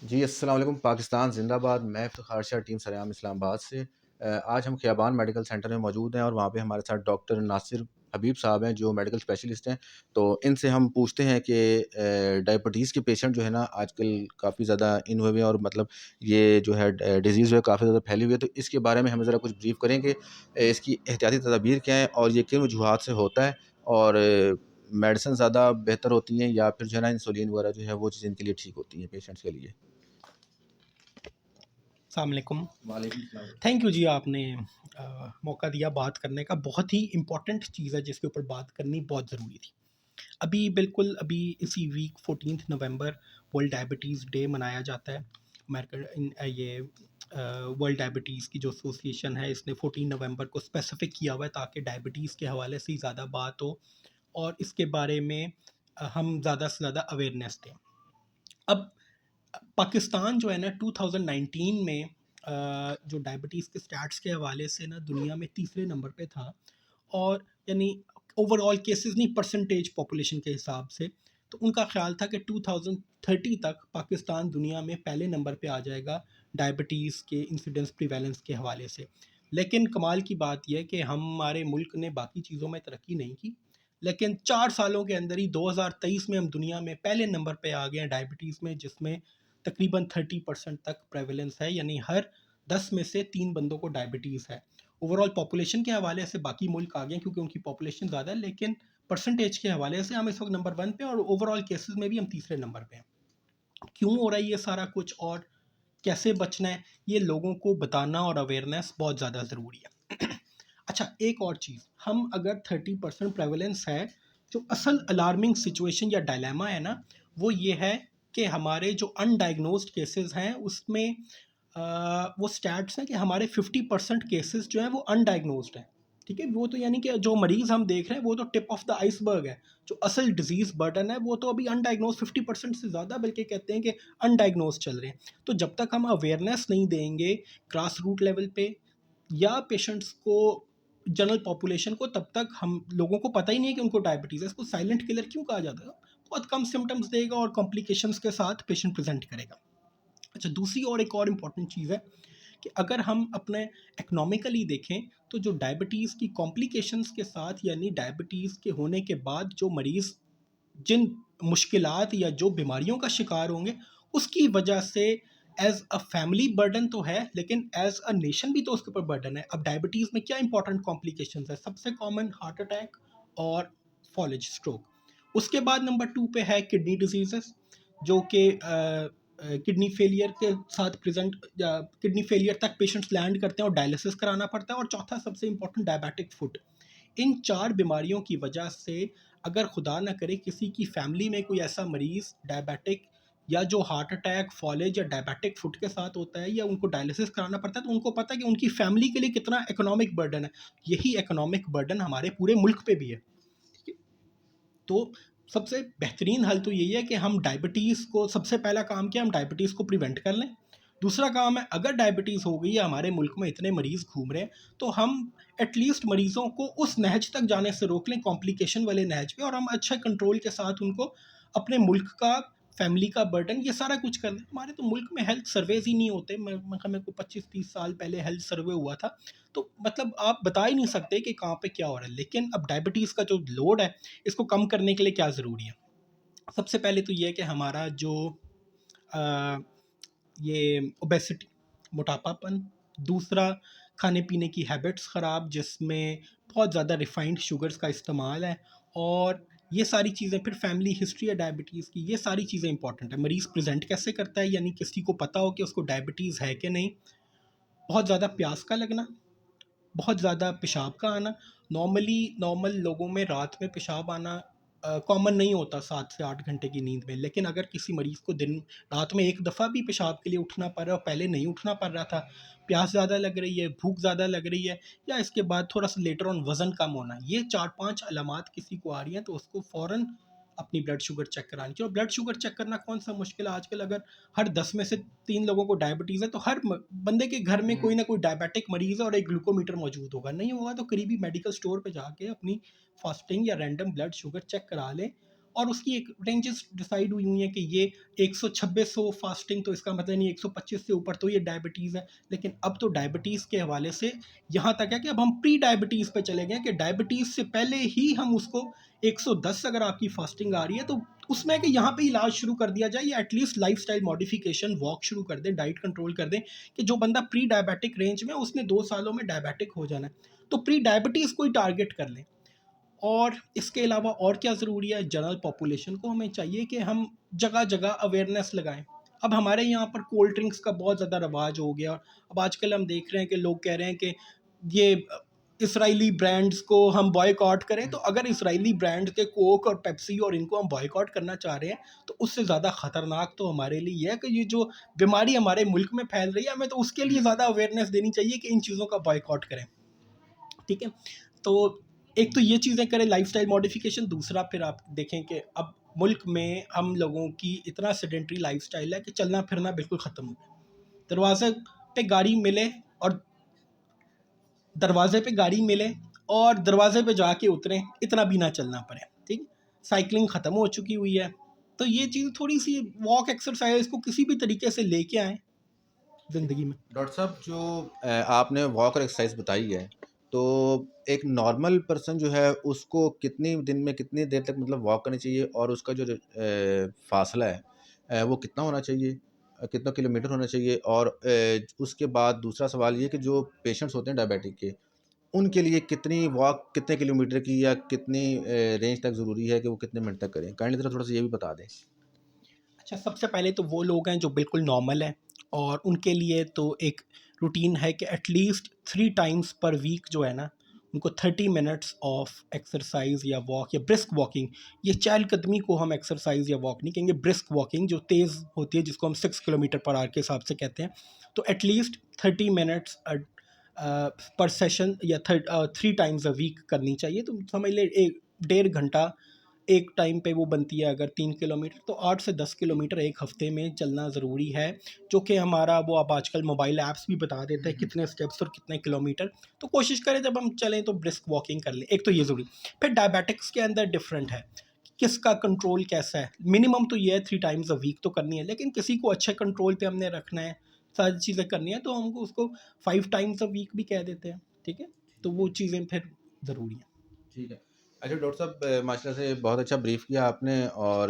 जी, अस्सलाम वालेकुम। पाकिस्तान ज़िंदाबाद। मैं इफ्तिख़ार शाह, टीम सरेआम इस्लामाबाद से। आज हम खियाबान मेडिकल सेंटर में मौजूद हैं और वहाँ पे हमारे साथ डॉक्टर नासिर हबीब साहब हैं, जो मेडिकल स्पेशलिस्ट हैं। तो इनसे हम पूछते हैं कि डायबिटीज़ के पेशेंट जो है ना, आजकल काफ़ी ज़्यादा इन हुए हुए हैं और मतलब ये जो है डिज़ीज़ जो है काफ़ी ज़्यादा फैली हुई है। तो इसके बारे में हमें ज़रा कुछ ब्रीफ़ करें कि इसकी एहतियाती तदाबीर क्या हैं और ये किन वजूहात से होता है, और मेडिसिन ज़्यादा बेहतर होती हैं या फिर जो है ना इंसुलिन वगैरह जो है वो चीज़ इनके लिए ठीक होती है पेशेंट्स के लिए? अस्सलाम वालेकुम। वालेकुम सलाम। थैंक यू जी, आपने मौका दिया बात करने का। बहुत ही इम्पोर्टेंट चीज़ है जिसके ऊपर बात करनी बहुत ज़रूरी थी। अभी इसी वीक 14 नवंबर वर्ल्ड डायबिटीज़ डे मनाया जाता है। वर्ल्ड डायबिटीज़ की जो एसोसिएशन है, इसने 14 नवंबर को स्पेसिफिक किया हुआ है ताकि डायबिटीज़ के हवाले से ही ज़्यादा बात हो और इसके बारे में हम ज़्यादा से ज़्यादा अवेयरनेस दें। अब पाकिस्तान जो है ना 2019 में जो डायबिटीज़ के स्टैट्स के हवाले से ना दुनिया में तीसरे नंबर पे था। और यानी ओवरऑल केसेस नहीं, परसेंटेज पॉपुलेशन के हिसाब से। तो उनका ख्याल था कि 2030 तक पाकिस्तान दुनिया में पहले नंबर पे आ जाएगा डायबिटीज़ के इंसिडेंस प्रिवेलेंस के हवाले से। लेकिन कमाल की बात यह है कि हमारे मुल्क ने बाकी चीज़ों में तरक्की नहीं की, लेकिन 4 सालों के अंदर ही 2023 में हम दुनिया में पहले नंबर पे आ गए हैं डायबिटीज़ में, जिसमें तकरीबन 30% तक प्रेवलेंस है, यानी हर 10 में से 3 बंदों को डायबिटीज़ है। ओवरऑल पॉपुलेशन के हवाले से बाकी मुल्क आ गए हैं क्योंकि उनकी पॉपुलेशन ज़्यादा है, लेकिन परसेंटेज के हवाले से हम इस वक्त नंबर 1 पे और ओवरऑल केसेस में भी हम तीसरे नंबर पे हैं। क्यों हो रहा है ये सारा कुछ और कैसे बचना है, ये लोगों को बताना और अवेयरनेस बहुत ज़्यादा ज़रूरी है। अच्छा, एक और चीज़, हम अगर 30% प्रेवलेंस है, जो असल अलार्मिंग सिचुएशन या डायलेमा है ना, वो ये है कि हमारे जो अनडायग्नोज्ड केसेस हैं उसमें वो स्टैट्स हैं कि हमारे 50% केसेस जो हैं वो अनडायग्नोज्ड हैं। ठीक है, वो तो यानी कि जो मरीज़ हम देख रहे हैं वो तो टिप ऑफ द आइसबर्ग है। जो असल डिजीज़ बर्डन है वो तो अभी अनडायग्नोज 50% से ज़्यादा, बल्कि कहते हैं कि अनडायग्नोज चल रहे हैं। तो जब तक हम अवेयरनेस नहीं देंगे ग्रास रूट लेवल पे या पेशेंट्स को, जनरल पॉपुलेशन को, तब तक हम लोगों को पता ही नहीं है कि उनको डायबिटीज़ है। इसको साइलेंट किलर क्यों कहा जाता है? बहुत कम सिम्टम्स देगा और कॉम्प्लिकेशंस के साथ पेशेंट प्रेजेंट करेगा। अच्छा, दूसरी और एक और इम्पॉर्टेंट चीज़ है कि अगर हम अपने इकोनॉमिकली देखें तो जो डायबिटीज़ की कॉम्प्लिकेशंस के साथ, यानी डायबिटीज़ के होने के बाद जो मरीज़ जिन मुश्किलात या जो बीमारियों का शिकार होंगे, उसकी वजह से एज़ अ फैमिली बर्डन तो है, लेकिन एज़ अ नेशन भी तो उसके ऊपर बर्डन है। अब डायबिटीज़ में क्या इंपॉर्टेंट कॉम्प्लिकेशंस है? सबसे कॉमन हार्ट अटैक और फॉलेज स्ट्रोक। उसके बाद नंबर 2 पे है किडनी डिजीज़ेस, जो कि किडनी फेलियर के साथ प्रेजेंट, किडनी फेलियर तक पेशेंट्स लैंड करते हैं और डायलिसिस कराना पड़ता है। और चौथा सबसे इंपॉर्टेंट, डायबिटिक फुट। इन 4 बीमारियों की वजह से अगर खुदा ना करे किसी की फैमिली में कोई ऐसा मरीज़ डायबिटिक या जो हार्ट अटैक, फॉलेज या डायबिटिक फुट के साथ होता है या उनको डायलिसिस कराना पड़ता है, तो उनको पता है कि उनकी फैमिली के लिए कितना इकोनॉमिक बर्डन है। यही इकोनॉमिक बर्डन हमारे पूरे मुल्क पे भी है। ठीक है? तो सबसे बेहतरीन हल तो यही है कि हम डायबिटीज़ को, सबसे पहला काम क्या, हम डायबिटीज़ को प्रिवेंट कर लें। दूसरा काम है, अगर डायबिटीज़ हो गई है, हमारे मुल्क में इतने मरीज़ घूम रहे हैं, तो हम एटलीस्ट मरीज़ों को उस नहज तक जाने से रोक लें, कॉम्प्लिकेशन वाले नहज पे, और हम अच्छे कंट्रोल के साथ उनको अपने मुल्क का, फैमिली का बर्डन, ये सारा कुछ कर दें। हमारे तो मुल्क में हेल्थ सर्वेज़ ही नहीं होते। मेरे को 25-30 साल पहले हेल्थ सर्वे हुआ था, तो मतलब आप बता ही नहीं सकते कि कहाँ पे क्या हो रहा है। लेकिन अब डायबिटीज़ का जो लोड है, इसको कम करने के लिए क्या ज़रूरी है? सबसे पहले तो ये है कि हमारा जो अ, ये ओबेसिटी, मोटापापन। दूसरा, खाने-पीने की हैबिट्स ख़राब, जिसमें बहुत ज़्यादा रिफ़ाइंड शुगर्स का इस्तेमाल है। और ये सारी चीज़ें, फिर फैमिली हिस्ट्री है डायबिटीज़ की, ये सारी चीज़ें इंपॉर्टेंट है। मरीज़ प्रेज़ेंट कैसे करता है, यानी किसी को पता हो कि उसको डायबिटीज़ है कि नहीं। बहुत ज़्यादा प्यास का लगना, बहुत ज़्यादा पेशाब का आना। नॉर्मल लोगों में रात में पेशाब आना कॉमन नहीं होता 7 से 8 घंटे की नींद में, लेकिन अगर किसी मरीज़ को दिन रात में एक दफ़ा भी पेशाब के लिए उठना पड़ रहा है और पहले नहीं उठना पड़ रहा था, प्यास ज़्यादा लग रही है, भूख ज़्यादा लग रही है, या इसके बाद थोड़ा-सा लेटर ऑन वज़न कम होना, ये 4-5 अलामात किसी को आ रही हैं, तो उसको फ़ौरन अपनी ब्लड शुगर चेक करानी चाहिए। और ब्लड शुगर चेक करना कौन-सा मुश्किल है आजकल। अगर हर 10 में से 3 लोगों को डायबिटीज़ है, तो हर बंदे के घर में कोई ना कोई डायबिटिक मरीज़ है और एक ग्लूकोमीटर मौजूद होगा। नहीं होगा तो करीबी मेडिकल स्टोर पे जाके अपनी फास्टिंग या रैंडम ब्लड शुगर चेक करा लें। और उसकी एक रेंजेस डिसाइड हुई हुई हैं कि ये 126 हो फास्टिंग, तो इसका मतलब नहीं 125 से ऊपर तो ये डायबिटीज़ है। लेकिन अब तो डायबिटीज़ के हवाले से यहाँ तक है कि अब हम प्री डायबिटीज़ पे चले गए कि डायबिटीज़ से पहले ही हम उसको 110 अगर आपकी फास्टिंग आ रही है तो उसमें कि यहाँ पे इलाज शुरू कर दिया जाए, या एटलीस्ट लाइफस्टाइल मॉडिफिकेशन, वॉक शुरू कर दें, डाइट कंट्रोल कर दें, कि जो बंदा प्री डायबिटिक रेंज में, उसने 2 सालों में डायबिटिक हो जाना है, तो प्री डायबिटीज़ को ही टारगेट कर लें। और इसके अलावा और क्या ज़रूरी है, जनरल पॉपुलेशन को हमें चाहिए कि हम जगह जगह अवेयरनेस लगाएं। अब हमारे यहाँ पर कोल्ड ड्रिंक्स का बहुत ज़्यादा रवाज हो गया। अब आजकल हम देख रहे हैं कि लोग कह रहे हैं कि ये इसराइली ब्रांड्स को हम बॉयकॉट करें। तो अगर इसराइली ब्रांड के कोक और पेप्सी और इनको हम बॉयकॉट करना चाह रहे हैं, तो उससे ज़्यादा ख़तरनाक तो हमारे लिए ये है कि ये जो बीमारी हमारे मुल्क में फैल रही है, हमें तो उसके लिए ज़्यादा अवेयरनेस देनी चाहिए कि इन चीज़ों का बॉयकॉट करें। ठीक है? तो एक तो ये चीज़ें करें, लाइफ़स्टाइल मॉडिफ़िकेशन। दूसरा फिर आप देखें कि अब मुल्क में हम लोगों की इतना सेडेंटरी लाइफ़स्टाइल है कि चलना-फिरना बिल्कुल ख़त्म हो गया। दरवाज़े पे गाड़ी मिले और दरवाज़े पे गाड़ी मिले और दरवाज़े पे जाके उतरें, इतना भी ना चलना पड़े, ठीक? साइक्लिंग ख़त्म हो चुकी हुई है। तो ये चीज़ थोड़ी-सी वॉक एक्सरसाइज़ को किसी भी तरीके से लेके आएँ ज़िंदगी में। डॉक्टर साहब जो आपने वॉक और एक्सरसाइज बताई है, तो एक नॉर्मल पर्सन जो है उसको कितनी दिन में कितनी देर तक मतलब वॉक करनी चाहिए और उसका जो फासला है वो कितना होना चाहिए, कितना किलोमीटर होना चाहिए? और उसके बाद दूसरा सवाल ये कि जो पेशेंट्स होते हैं डायबिटिक के, उनके लिए कितनी वॉक कितने किलोमीटर की या कितनी रेंज तक ज़रूरी है कि वो कितने मिनट तक करें? काइंडली ज़रा थोड़ा-सा ये भी बता दें। अच्छा, सबसे पहले तो वो लोग हैं जो बिल्कुल नॉर्मल हैं, और उनके लिए तो एक रूटीन है कि एटलीस्ट 3 टाइम्स पर वीक जो है ना, उनको 30 मिनट्स ऑफ एक्सरसाइज या वॉक या ब्रिस्क वॉकिंग, ये चहलकदमी को हम एक्सरसाइज या वॉक नहीं कहेंगे, ब्रिस्क वॉकिंग जो तेज़ होती है, जिसको हम 6 किलोमीटर पर आवर के हिसाब से कहते हैं, तो एटलीस्ट 30 मिनट्स पर सेशन या 3 टाइम्स अ वीक करनी चाहिए। तो समझ ले एक 1.5 घंटा एक टाइम पे वो बनती है अगर 3 किलोमीटर, तो 8 से 10 किलोमीटर एक हफ्ते में चलना ज़रूरी है, जो कि हमारा वो अब आजकल मोबाइल ऐप्स भी बता देते हैं कितने स्टेप्स और कितने किलोमीटर। तो कोशिश करें जब हम चलें तो ब्रिस्क वॉकिंग कर लें, एक तो ये ज़रूरी। फिर डायबिटिक्स के अंदर डिफरेंट है, किसका कंट्रोल कैसा है। मिनिमम तो ये है 3 टाइम्स अ वीक तो करनी है, लेकिन किसी को अच्छे कंट्रोल पे हमने रखना है, सारी चीज़ें करनी है, तो हमको उसको 5 टाइम्स अ वीक भी कह देते हैं। ठीक है? तो वो चीज़ें फिर ज़रूरी हैं। ठीक है। अच्छा डॉक्टर साहब माशाल्लाह से बहुत अच्छा ब्रीफ़ किया आपने और